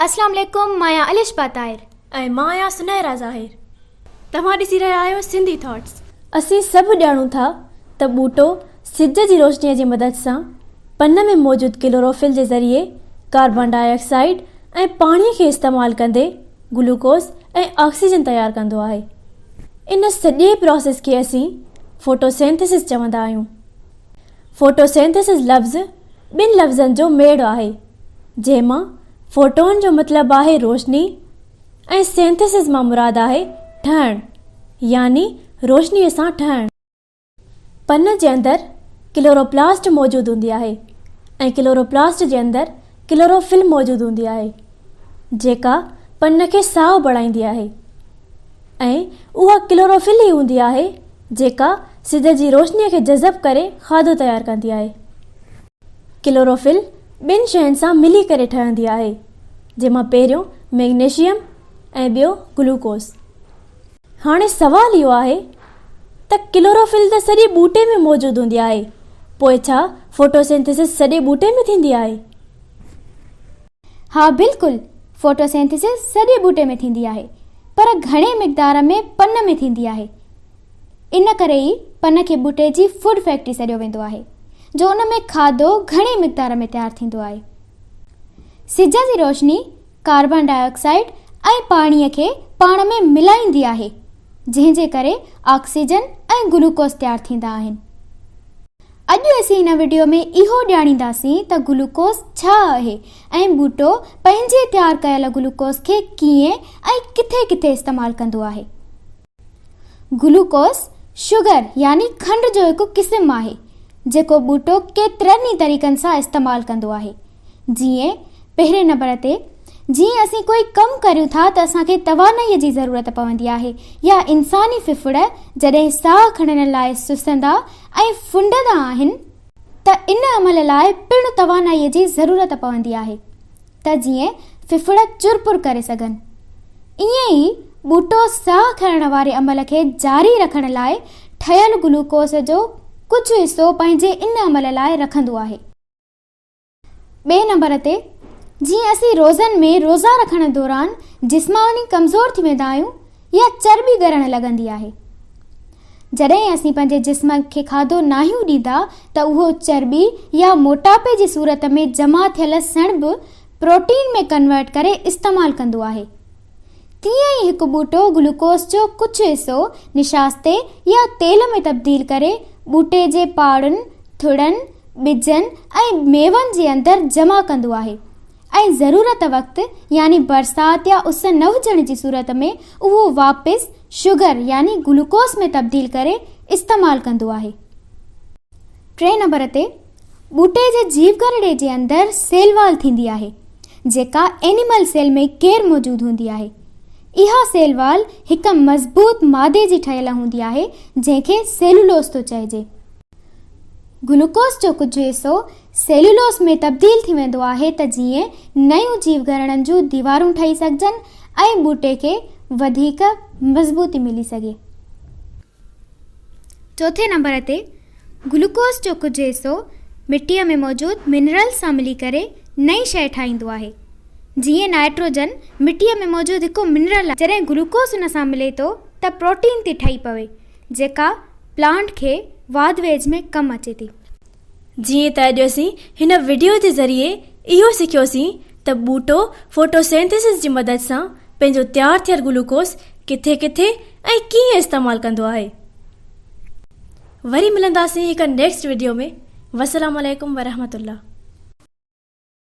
अस्सलाम वालेकुम, माया अलिशबा ताहिर ऐं मां आहियां सुनहरा ज़ाहिर। तव्हां ॾिसी रहिया आहियो सिंधी थॉट्स। असीं सभु ॼाणूं था त ॿूटो सिज जी रोशनीअ जी मदद सां पन में मौजूदु क्लोरोफिल जे ज़रिए कार्बन डाइऑक्साइड ऐं पाणीअ खे इस्तेमालु कंदे ग्लूकोस ऐं ऑक्सीजन तयारु कंदो आहे। इन सॼे प्रोसेस खे असीं फोटोसिंथेसिस चवंदा आहियूं। फोटोसिंथेसिस लफ़्ज़ ॿिनि लफ़्ज़नि जो मेड़ आहे, जंहिंमां फोटोन जो मतिलबु आहे रोशनी ऐं सिंथेसिस मां मुराद आहे ठहणु, यानी रोशनीअ सां ठहणु। पन जे अंदरि क्लोरोप्लास्ट मौजूदु हूंदी आहे ऐं क्लोरोप्लास्ट जे अंदरि क्लोरोफिल मौजूदु हूंदी आहे, जेका पन खे साहु बणाईंदी आहे। ऐं उहा क्लोरोफिल ई हूंदी आहे जेका सिज जी रोशनीअ खे जज़ब करे खाधो तयारु कंदी आहे। क्लोरोफिल ॿिनि शयुनि सां मिली करे ठहंदी आहे, जंहिंमां पहिरियों मैग्नीशियम ऐं ॿियो ग्लूकोस। हाणे सवाल इहो आहे त क्लोरोफिल त सॼे ॿूटे में मौजूदु हूंदी आहे, पोइ छा फोटोसिंथेसिस सॼे ॿूटे में थींदी आहे? हाँ बिल्कुलु, फोटोसिंथेसिस सॼे ॿूटे में थींदी आहे, पर घणे मिक़दार में पन में थींदी आहे। इन करे ई पन खे ॿूटे जी फूड फैक्ट्री सॾियो वेंदो आहे, जो उन में खाधो घणे मिक़दार में तयारु थींदो आहे। सिज जी रोशनी कार्बन डाइऑक्साइड ऐं पाणीअ खे पाण में मिलाईंदी आहे, जंहिंजे करे ऑक्सीजन ऐं ग्लूकोस तयारु थींदा आहिनि। अॼु असीं हिन वीडियो में इहो ॼाणींदासीं त ग्लूकोस छा आहे ऐं ॿूटो पंहिंजे तयारु कयल ग्लूकोस खे कीअं ऐं किथे किथे इस्तेमालु कंदो आहे। ग्लूकोस शुगर यानी खंड जो हिकु क़िस्म आहे, जेको ॿूटो केतिरनि ई तरीक़नि सां इस्तेमालु कंदो आहे। जीअं पहिरें नंबर ते जीअं असीं कोई कमु करियूं था त असांखे तवानाईअ जी ज़रूरत पवंदी आहे, या इंसानी फिफड़ जॾहिं साहु खणण लाइ सुसंदा ऐं फुंडंदा आहिनि त इन अमल लाइ पिणु तवानाईअ जी ज़रूरत पवंदी आहे त जीअं फिफड़ चुरपुर करे सघनि। ईअं ई ॿूटो साहु खणण वारे अमल खे जारी रखण लाइ ठहियल ग्लूकोस जो कुझु हिसो पंहिंजे इन अमल लाइ रखंदो आहे। ॿिए नंबर ते जीअं असीं रोज़नि में रोज़ा रखण दौरान जिस्मानी कमज़ोर थी वेंदा आहियूं या चर्बी ॻरणु लॻंदी आहे। जॾहिं असीं पंहिंजे जिस्म खे खाधो नाहियूं ॾींदा त उहो चर्बी या मोटापे जी सूरत में जमा थियल सणब प्रोटीन में कन्वर्ट करे इस्तेमालु कंदो आहे। तीअं ई हिकु ॿूटो ग्लूकोस जो कुझु हिसो निशास्ते या तेल में तब्दील करे ॿूटे जे पाड़ुनि, थुड़नि, ॿिजनि ऐं मेवनि जे अंदरि जमा कंदो आहे ऐं ज़रूरत वक़्तु यानी बरसाति या उस न हुजण जी सूरत में उहो वापसि शुगर यानी ग्लूकोस में तब्दील करे इस्तेमालु कंदो आहे। टे नंबर ते ॿूटे जे जीवगरड़े जे अंदरि सेल वाल थींदी आहे, जेका एनिमल सेल में केर मौजूदु हूंदी आहे। इहा सेल वाल हिकु मज़बूत मादे जी ठहियल हूंदी आहे, जंहिंखे सेलुलोस थो चइजे। ग्लूकोस जो कुझु हिसो सेल्यूलोस में तब्दील थी वेंदो आहे त जीअं नयूं जीवगरणनि जूं दीवारूं ठही सघजनि ऐं ॿूटे खे वधीक मज़बूती मिली सघे। चौथे नंबर ते ग्लूकोस जो कुझु हिसो मिटीअ में मौजूदु मिनरल्स सां मिली करे नई शइ ठाहींदो आहे। जीअं नाइट्रोजन मिटीअ में मौजूदु हिकु मिनरल आहे, जॾहिं ग्लूकोस हुन सां मिले थो त प्रोटीन थी ठही पवे, जेका प्लांट खे वाध वेज में कमु अचे थी। जीअं त अॼु असीं हिन वीडियो जे ज़रिए इहो सिखियोसीं त ॿूटो फोटोसिंथेसिस जी मदद सां पंहिंजो तयारु थियल ग्लूकोस किथे किथे ऐं कीअं इस्तेमालु कंदो आहे। वरी मिलंदासीं हिकु नेक्स्ट वीडियो में। वस्सलामु अलैकुम वरहमतुल्लाह।